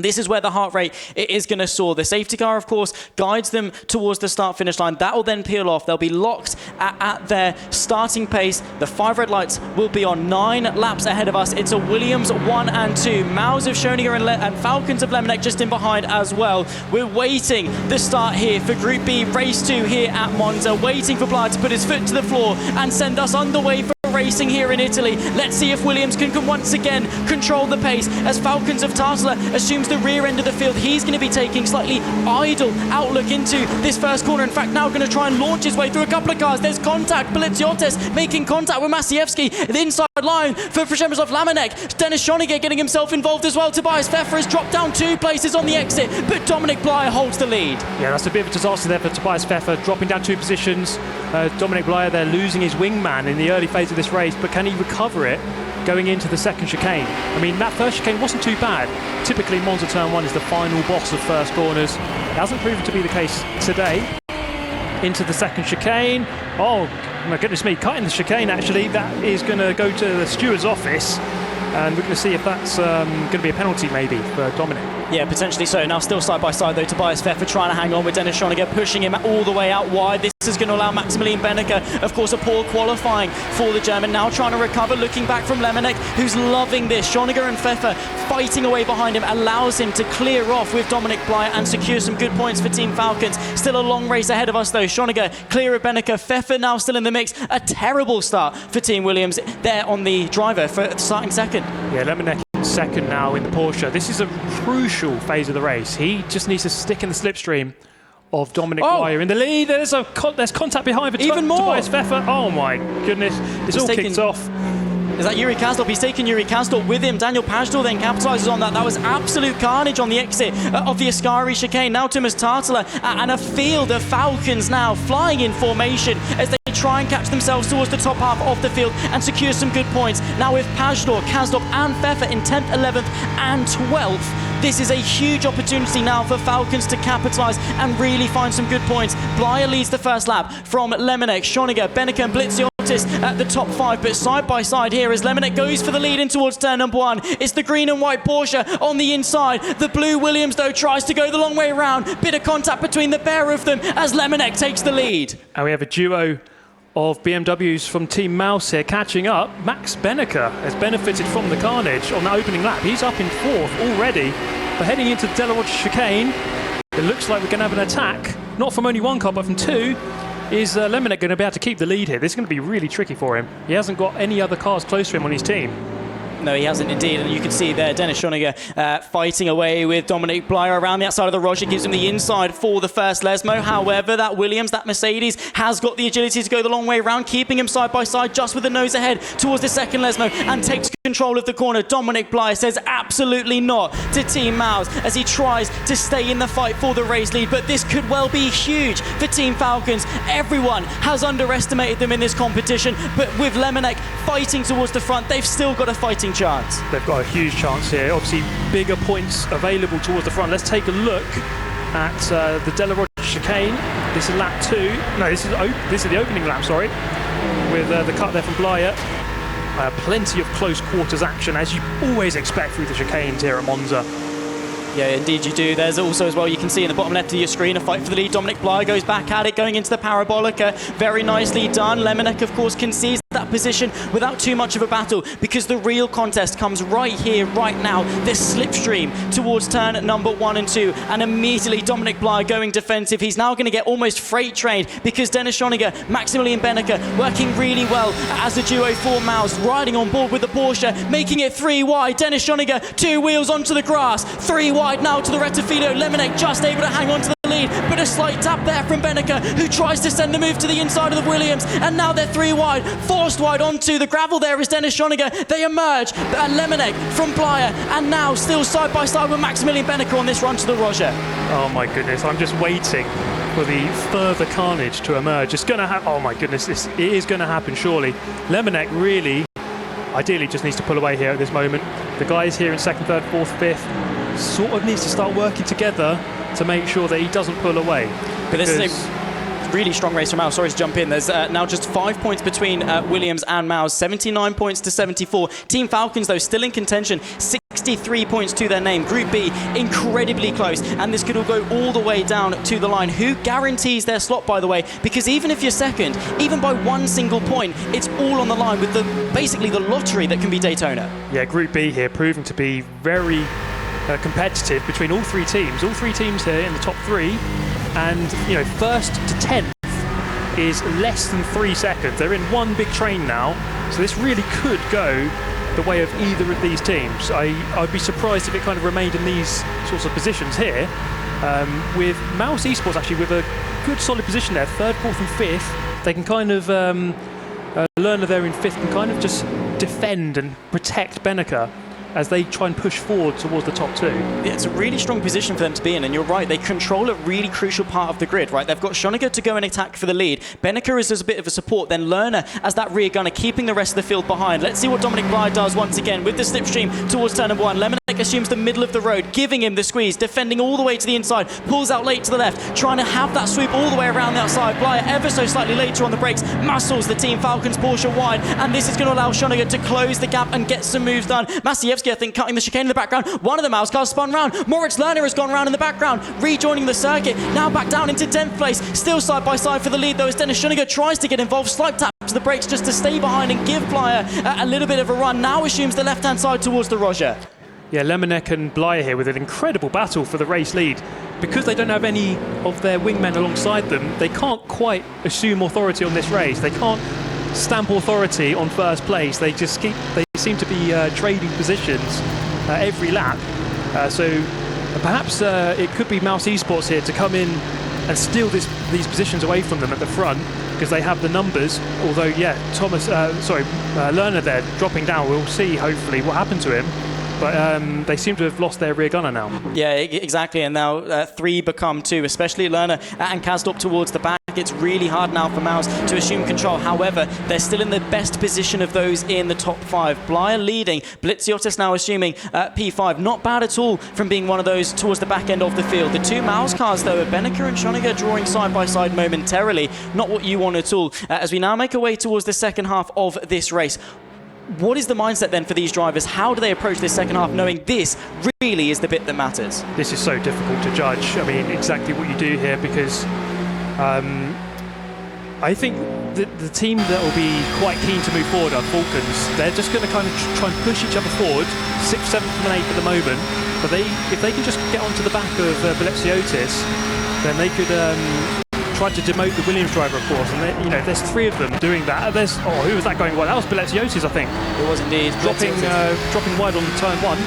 This is where the heart rate is going to soar. The safety car, of course, guides them towards the start-finish line. That will then peel off. They'll be locked at their starting pace. The 5 red lights will be on 9 laps ahead of us. It's a Williams 1 and 2. Maus of Schoninger and Falcons of Lemonec just in behind as well. We're waiting the start here for Group B, Race 2 here at Monza. Waiting for Blyer to put his foot to the floor and send us underway for racing here in Italy. Let's see if Williams can once again control the pace as Falcons of Tartala assumes the rear end of the field. He's going to be taking slightly idle outlook into this first corner. In fact, now going to try and launch his way through a couple of cars. There's contact. Poliziotis making contact with Masiewski. The inside line for Przemysław Lamenek. Dennis Schoninger getting himself involved as well. Tobias Pfeffer has dropped down 2 places on the exit, but Dominic Blyer holds the lead. Yeah, that's a bit of a disaster there for Tobias Pfeffer, dropping down 2 positions. Dominic Blyer there losing his wingman in the early phase of this race, but can he recover it going into the second chicane? I mean, that first chicane wasn't too bad. Typically, Monza Turn 1 is the final boss of first corners. It hasn't proven to be the case today. Into the second chicane. Oh, my goodness me, cutting the chicane, actually. That is going to go to the steward's office. And we're going to see if that's going to be a penalty, maybe, for Dominic. Yeah, potentially so. Now still side by side, though. Tobias Pfeffer trying to hang on with Dennis Schoninger, pushing him all the way out wide. This is going to allow Maximilian Benneker, of course, a poor qualifying for the German. Now trying to recover, looking back from Lemonec, who's loving this. Schoninger and Pfeffer fighting away behind him, allows him to clear off with Dominic Blyer and secure some good points for Team Falcons. Still a long race ahead of us, though. Schoninger clear of Benneker. Pfeffer now still in the mix. A terrible start for Team Williams there on the driver for starting second. Yeah, Lemonec second now in the Porsche. This is a crucial phase of the race. He just needs to stick in the slipstream of Dominic Blyer in the lead. There's contact behind for even more. Tobias Pfeffer. Oh my goodness, it's all kicked off. Is that Yuri Kasdorp? He's taken Yuri Kasdorp with him. Daniel Pajtor then capitalises on that. That was absolute carnage on the exit of the Ascari chicane. Now Thomas Tartala and a field of Falcons now flying in formation as they try and catch themselves towards the top half of the field and secure some good points. Now with Pajtor, Kasdorp and Pfeffer in 10th, 11th and 12th. This is a huge opportunity now for Falcons to capitalise and really find some good points. Blyer leads the first lap from Lemonec, Schoninger, Benneker and Blitzio at the top 5, but side by side here as Lemonec goes for the lead in towards turn number 1. It's the green and white Porsche on the inside. The blue Williams, though, tries to go the long way around. Bit of contact between the pair of them as Lemonec takes the lead. And we have a duo of BMWs from Team Maus here catching up. Max Benneker has benefited from the carnage on the opening lap. He's up in 4th already, but heading into the Delaroche chicane, it looks like we're going to have an attack, not from only 1 car, but from 2. Is Lemonec going to be able to keep the lead here? This is going to be really tricky for him. He hasn't got any other cars close to him on his team. No, he hasn't indeed, and you can see there Dennis Schoninger fighting away with Dominic Blyer around the outside of the Roger, gives him the inside for the first Lesmo. However, that Williams, that Mercedes, has got the agility to go the long way around, keeping him side by side just with the nose ahead towards the second Lesmo and takes control of the corner. Dominic Blyer says absolutely not to Team Maus as he tries to stay in the fight for the race lead, but this could well be huge for Team Falcons. Everyone has underestimated them in this competition, but with Lemonec fighting towards the front, they've still got a fighting chance. They've got a huge chance here. Obviously, bigger points available towards the front. Let's take a look at the Delaroche chicane. This is lap 2. No, this is the opening lap, sorry, with the cut there from Blyer. Plenty of close quarters action, as you always expect through the chicanes here at Monza. Yeah, indeed you do. There's also as well, you can see in the bottom left of your screen, a fight for the lead. Dominic Blyer goes back at it, going into the Parabolica. Very nicely done. Lemonec, of course, concedes that position without too much of a battle, because the real contest comes right here, right now. This slipstream towards turn number 1 and 2, and immediately Dominic Blyer going defensive. He's now going to get almost freight trained, because Dennis Schoninger, Maximilian Benneker working really well as a duo for Maus, riding on board with the Porsche, making it 3 wide. Dennis Schoninger, 2 wheels onto the grass, 3 wide now to the Rettifilo. Lemonec just able to hang on to the lead, but a slight tap there from Benneker, who tries to send the move to the inside of the Williams, and now they're 3 wide, forced wide onto the gravel. There is Dennis Schoninger. They emerge, and Lemonec from Blyer, and now still side by side with Maximilian Benneker on this run to the Roger. Oh my goodness, I'm just waiting for the further carnage to emerge. It's going to happen. Oh my goodness, it is going to happen surely. Lemonec really, ideally, just needs to pull away here at this moment. The guys here in 2nd, 3rd, 4th, 5th sort of needs to start working together to make sure that he doesn't pull away. But this is a really strong race from Maus. Sorry to jump in. There's now just 5 points between Williams and Maus, 79 points to 74. Team Falcons, though, still in contention, 60 53 points to their name. Group B, incredibly close, and this could all go all the way down to the line. Who guarantees their slot, by the way? Because even if you're second, even by one single point, it's all on the line with basically the lottery that can be Daytona. Yeah, Group B here proving to be very competitive between all three teams. All three teams here in the top three, and first to 10th is less than 3 seconds. They're in one big train now, so this really could go the way of either of these teams. I'd be surprised if it kind of remained in these sorts of positions here, with Mouse Esports actually with a good solid position there, 3rd, 4th and 5th. They can kind of Lerner there in 5th can kind of just defend and protect Benneker as they try and push forward towards the top 2. Yeah, it's a really strong position for them to be in, and you're right, they control a really crucial part of the grid, right? They've got Schoeniger to go and attack for the lead. Benneker is as a bit of a support, then Lerner as that rear gunner, keeping the rest of the field behind. Let's see what Dominic Blythe does once again with the slipstream towards turn number 1. Lemonek assumes the middle of the road, giving him the squeeze, defending all the way to the inside, pulls out late to the left, trying to have that sweep all the way around the outside. Blythe ever so slightly later on the brakes, muscles the Team Falcons Porsche wide, and this is going to allow Schoeniger to close the gap and get some moves done. Maciejewski, I think, cutting the chicane in the background. One of the mouse cars spun round. Moritz Lerner has gone round in the background, rejoining the circuit, now back down into 10th place, still side by side for the lead though as Dennis Schoeniger tries to get involved, slight taps the brakes just to stay behind and give Blyer a little bit of a run. Now assumes the left-hand side towards the Roger. Yeah, Lemonek and Blyer here with an incredible battle for the race lead. Because they don't have any of their wingmen alongside them, they can't quite assume authority on this race. They can't stamp authority on first place. They seem to be trading positions every lap. So perhaps it could be Mouse Esports here to come in and steal these positions away from them at the front, because they have the numbers. Although, yeah, Lerner there dropping down. We'll see, hopefully, what happened to him. But they seem to have lost their rear gunner now. Yeah, exactly. And now 3 become 2, especially Lerner and Kazdorp towards the back. It's really hard now for Mouse to assume control. However, they're still in the best position of those in the top 5. Blyer leading, Blitziotis now assuming P5. Not bad at all from being one of those towards the back end of the field. The 2 Mouse cars, though, are Benneker and Schoeniger drawing side by side momentarily. Not what you want at all. As we now make our way towards the second half of this race. What is the mindset then for these drivers? How do they approach this second half, knowing this really is the bit that matters? This is so difficult to judge. I mean, exactly what you do here, because I think the team that will be quite keen to move forward are Falcons. They're just going to kind of try and push each other forward, 6th, 7th and 8th at the moment. But if they can just get onto the back of Blitziotis, then they could tried to demote the Williams driver, of course, and there's 3 of them doing that. Who was that going wide? That was Blitziotis, I think. It was indeed. Dropping wide on turn 1.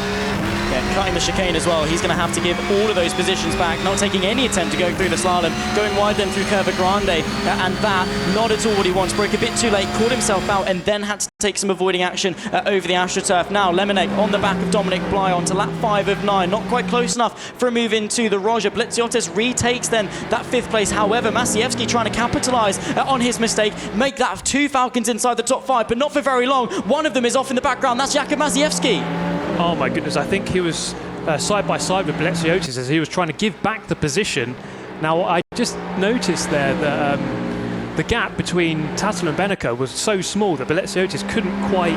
Yeah, cutting the chicane as well. He's going to have to give all of those positions back, not taking any attempt to go through the slalom, going wide then through Curva Grande, and that, not at all what he wants. Broke a bit too late, caught himself out, and then had to take some avoiding action over the AstroTurf. Now Lemonek on the back of Dominic Bly onto lap 5 of 9, not quite close enough for a move into the Roger. Blitziotis retakes then that 5th place. However, Maciejewski trying to capitalise on his mistake, make that 2 Falcons inside the top 5, but not for very long. One of them is off in the background. That's Jakub Maciejewski. Oh my goodness, I think he was side by side with Blitziotis as he was trying to give back the position. Now, I just noticed there that the gap between Tattel and Benneker was so small that Blitziotis couldn't quite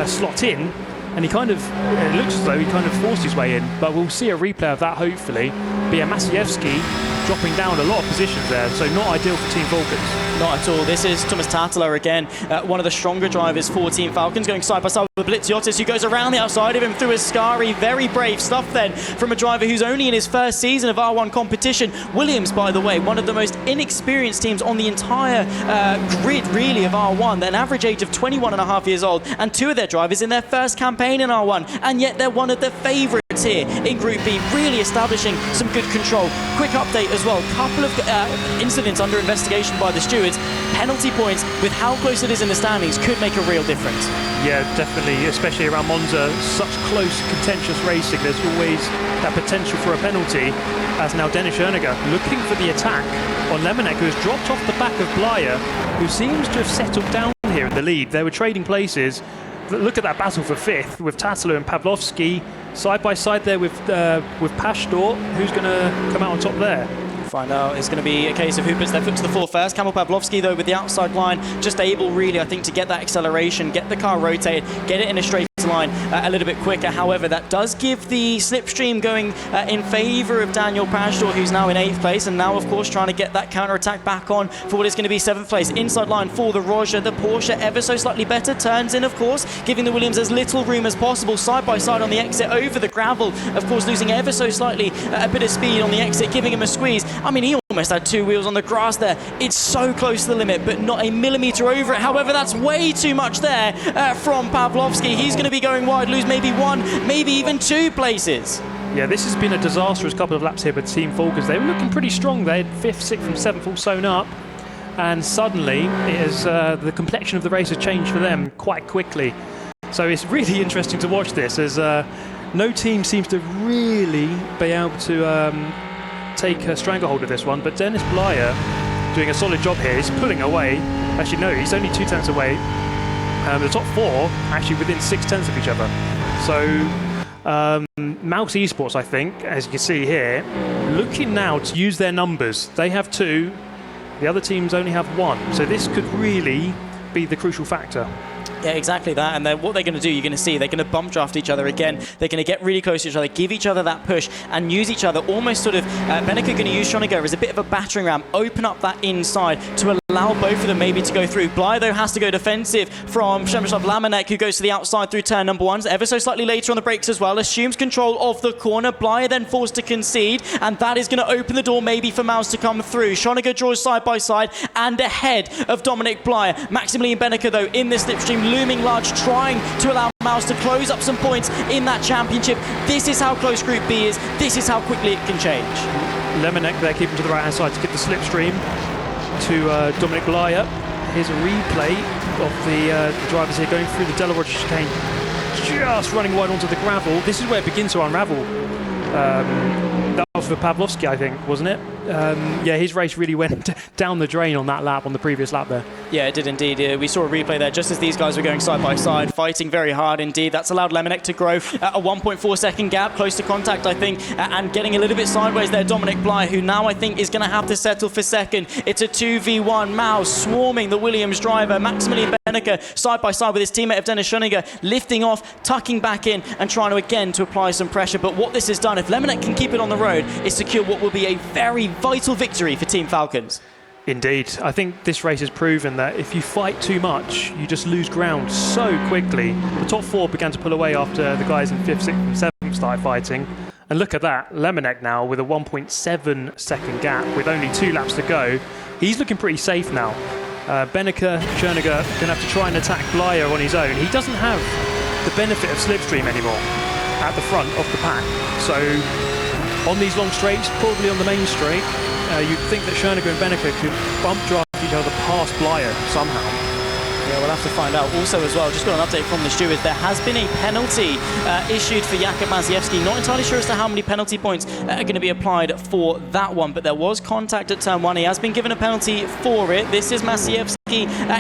slot in, and it looks as though he kind of forced his way in, but we'll see a replay of that hopefully. But yeah, Maciejewski dropping down a lot of positions there, so not ideal for Team Falcons. Not at all. This is Thomas Tatteler again, one of the stronger drivers for Team Falcons, going side by side with Blitziotis, who goes around the outside of him through Ascari. Very brave stuff then from a driver who's only in his first season of R1 competition. Williams, by the way, one of the most inexperienced teams on the entire grid, really, of R1. They're an average age of 21 and a half years old, and 2 of their drivers in their first campaign in R1, and yet they're one of the favourites here in Group B, really establishing some good control. Quick update as well, couple of incidents under investigation by the stewards. Penalty points, with how close it is in the standings, could make a real difference. Yeah, definitely, especially around Monza, such close, contentious racing. There's always that potential for a penalty, as now Dennis Schoeniger looking for the attack on Lemonek, who has dropped off the back of Blyer, who seems to have settled down here in the lead. They were trading places. Look at that battle for 5th with Tatteler and Pavlovsky side by side there with Pashtor. Who's going to come out on top there? Find out. It's going to be a case of who puts their foot to the floor first. Kamil Pavlovsky, though, with the outside line, just able, really, I think, to get that acceleration, get the car rotated, get it in a straight line a little bit quicker. However, that does give the slipstream going in favour of Daniel Pashtor, who's now in 8th place, and now, of course, trying to get that counter-attack back on for what is going to be 7th place. Inside line for the Roger. The Porsche ever so slightly better. Turns in, of course, giving the Williams as little room as possible. Side by side on the exit over the gravel. Of course, losing ever so slightly a bit of speed on the exit, giving him a squeeze. I mean, he almost had 2 wheels on the grass there. It's so close to the limit, but not a millimetre over it. However, that's way too much there from Pavlovsky. He's going to be going wide, lose maybe 1, maybe even 2 places. Yeah, this has been a disastrous couple of laps here with Team Falcons. They were looking pretty strong. They had 5th, 6th and 7th all sewn up. And suddenly, the complexion of the race has changed for them quite quickly. So it's really interesting to watch this, as no team seems to really be able to take a stranglehold of this one. But Dennis Blyer doing a solid job here. He's pulling away. Actually, no, he's only 2 tenths away. The top 4 actually within 6 tenths of each other. So Mouse Esports, I think, as you can see here, looking now to use their numbers. They have 2. The other teams only have 1, so this could really be the crucial factor. Yeah, exactly that. And then what they're going to do, you're going to see, they're going to bump draft each other again. They're going to get really close to each other, give each other that push, and use each other almost sort of. Beneke going to use Schoeniger as a bit of a battering ram, open up that inside to allow both of them maybe to go through. Blyer, though, has to go defensive from Przemysław Lamanek, who goes to the outside through turn number 1. Ever so slightly later on the brakes as well. Assumes control of the corner. Blyer then forced to concede, and that is going to open the door maybe for Mouse to come through. Schoeniger draws side by side and ahead of Dominic Blyer. Maximilian Beneke, though, in the slipstream, looming large, trying to allow Mouse to close up some points in that championship. This is how close Group B is. This is how quickly it can change. Lemonek there, keeping to the right-hand side to get the slipstream to Dominic Blyer. Here's a replay of the drivers here going through the Della Roger chicane, just running wide onto the gravel. This is where it begins to unravel. That was for Pavlovsky, I think, wasn't it? Yeah, his race really went down the drain on that lap, on the previous lap there. Yeah, it did indeed. We saw a replay there just as these guys were going side by side, fighting very hard indeed. That's allowed Lemonek to grow a 1.4 second gap, close to contact, I think, and getting a little bit sideways there. Dominic Blyer, who now I think is going to have to settle for second. It's a 2v1. Mouse swarming the Williams driver. Maximilian Beneke side by side with his teammate of Dennis Schoeniger, lifting off, tucking back in, and trying to again to apply some pressure. But what this has done, if Lemonek can keep it on the road, is secure what will be a very vital victory for Team Falcons. Indeed. I think this race has proven that if you fight too much, you just lose ground so quickly. The top 4 began to pull away after the guys in 5th, 6th and 7th started fighting. And look at that, Lemonek now with a 1.7 second gap with only 2 laps to go. He's looking pretty safe now. Beneke, Schoeniger going to have to try and attack Blyer on his own. He doesn't have the benefit of slipstream anymore at the front of the pack. So on these long straights, probably on the main straight, you'd think that Schoeniger and Beneke could bump draft each other past Blyer somehow. Yeah, we'll have to find out. Also as well, just got an update from the stewards. There has been a penalty issued for Jakub Maciejewski. Not entirely sure as to how many penalty points are going to be applied for that one, but there was contact at turn 1. He has been given a penalty for it. This is Maciejewski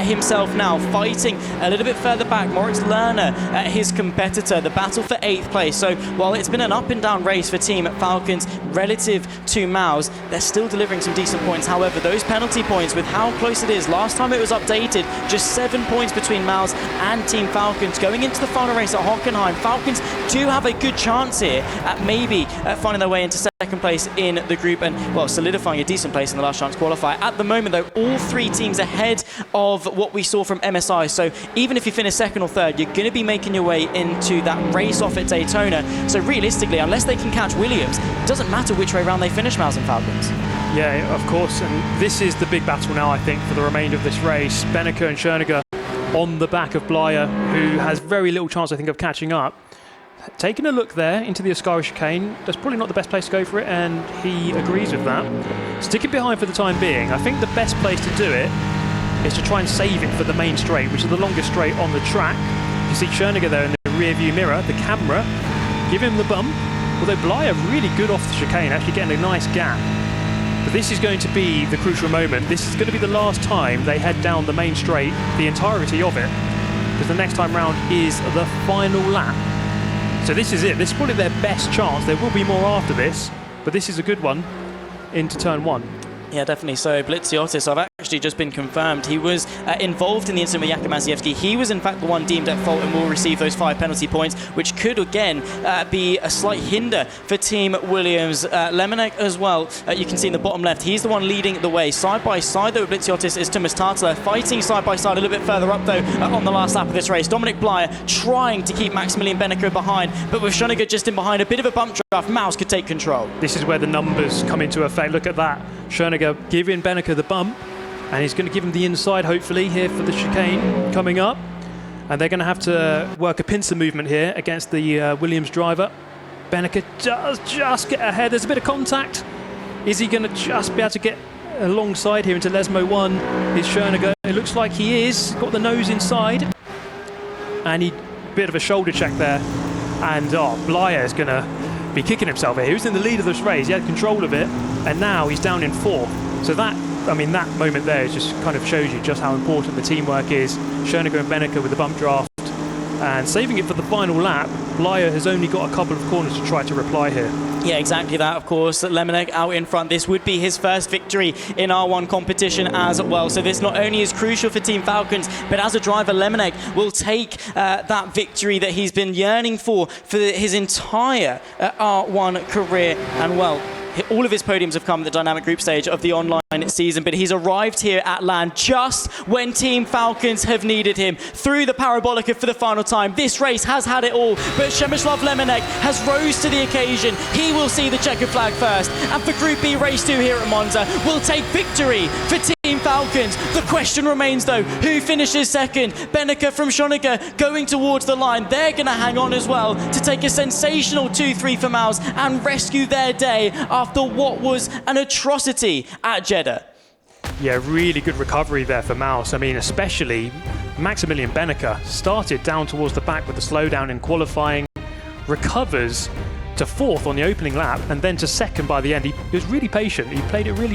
himself now, fighting a little bit further back. Moritz Lerner, his competitor, the battle for 8th place. So while it's been an up and down race for Team Falcons relative to Mouse, they're still delivering some decent points. However, those penalty points, with how close it is, last time it was updated, just 7 points between Mouse and Team Falcons. Going into the final race at Hockenheim, Falcons do have a good chance here at maybe finding their way into second place in the group and, well, solidifying a decent place in the last chance qualifier. At the moment, though, all 3 teams ahead of what we saw from MSI. So even if you finish second or third, you're going to be making your way into that race off at Daytona. So realistically, unless they can catch Williams, it doesn't matter which way round they finish, Mouse and Falcons. Yeah, of course. And this is the big battle now, I think, for the remainder of this race. Beneke and Schoeniger on the back of Blyer, who has very little chance, I think, of catching up. Taking a look there into the Ascari chicane, that's probably not the best place to go for it, and he agrees with that. Sticking behind for the time being, I think the best place to do it is to try and save it for the main straight, which is the longest straight on the track. You see Schoeniger there in the rear view mirror, the camera, give him the bump, although Blyer really good off the chicane, actually getting a nice gap. But this is going to be the crucial moment. This is going to be the last time they head down the main straight, the entirety of it, because the next time round is the final lap. So this is it. This is probably their best chance. There will be more after this, but this is a good one into turn 1. Yeah, definitely so. BS+COMPETITION, I've actually just been confirmed. He was involved in the incident with Jakub Maciejewski. He was in fact the one deemed at fault and will receive those 5 penalty points, which could again be a slight hinder for Team Williams. Lemonek as well, you can see in the bottom left, he's the one leading the way. Side by side though with BS+COMPETITION is Thomas Tartler, fighting side by side a little bit further up though on the last lap of this race. Dominic Blyer trying to keep Maximilian Benneker behind, but with Schoeniger just in behind, a bit of a bump draft, Mouse could take control. This is where the numbers come into effect. Look at that. Schoeniger giving Benneker the bump, and he's going to give him the inside hopefully here for the chicane coming up, and they're going to have to work a pincer movement here against the Williams driver. Benneker does just get ahead. There's a bit of contact. Is he going to just be able to get alongside here into Lesmo 1? Is Schoeniger? It looks like he is. Got the nose inside, and he bit of a shoulder check there, and Blyer is going to be kicking himself here. He was in the lead of this race, he had control of it, and now he's down in 4th. So that, I mean, that moment there just kind of shows you just how important the teamwork is. Schoeniger and Benneker with the bump draft, and saving it for the final lap. Blyer has only got a couple of corners to try to reply here. Yeah, exactly that, of course. Lemonek out in front. This would be his first victory in R1 competition as well. So this not only is crucial for Team Falcons, but as a driver, Lemonek will take that victory that he's been yearning for his entire R1 career. And well, all of his podiums have come at the dynamic group stage of the online season, but he's arrived here at LAN just when Team Falcons have needed him. Through the parabolica for the final time. This race has had it all, but Przemysław Lemonek has rose to the occasion. He will see the checkered flag first, and for Group B Race 2 here at Monza, will take victory for Team Falcons. The question remains though, who finishes second? Benneker from Schoeniger going towards the line. They're going to hang on as well to take a sensational 2-3 for Mouse and rescue their day after what was an atrocity at Jeddah. Yeah, really good recovery there for Mouse. I mean, especially Maximilian Benneker started down towards the back with a slowdown in qualifying, recovers to 4th on the opening lap, and then to 2nd by the end. He was really patient. He played it really